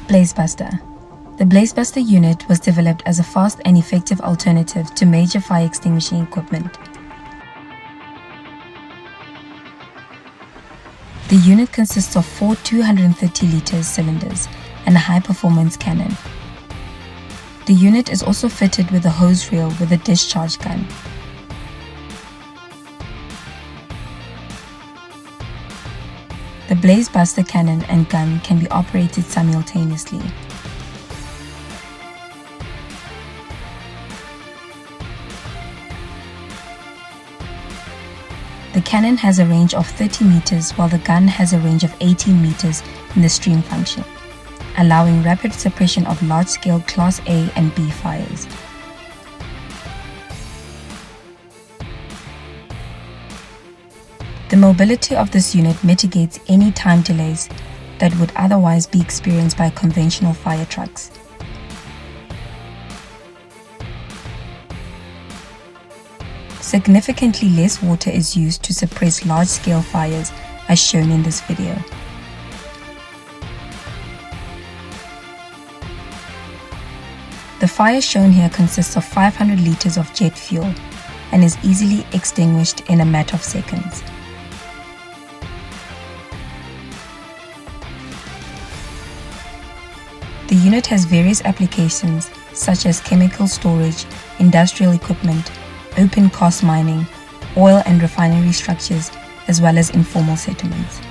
Blazebuster. The Blazebuster unit was developed as a fast and effective alternative to major fire extinguishing equipment. The unit consists of 4 230-litre cylinders and a high-performance cannon. The unit is also fitted with a hose reel with a discharge gun. The Blazebuster cannon and gun can be operated simultaneously. The cannon has a range of 30 meters while the gun has a range of 18 meters in the stream function, allowing rapid suppression of large-scale Class A and B fires. The mobility of this unit mitigates any time delays that would otherwise be experienced by conventional fire trucks. Significantly less water is used to suppress large-scale fires as shown in this video. The fire shown here consists of 500 liters of jet fuel and is easily extinguished in a matter of seconds. The unit has various applications such as chemical storage, industrial equipment, open cast mining, oil and refinery structures, as well as informal settlements.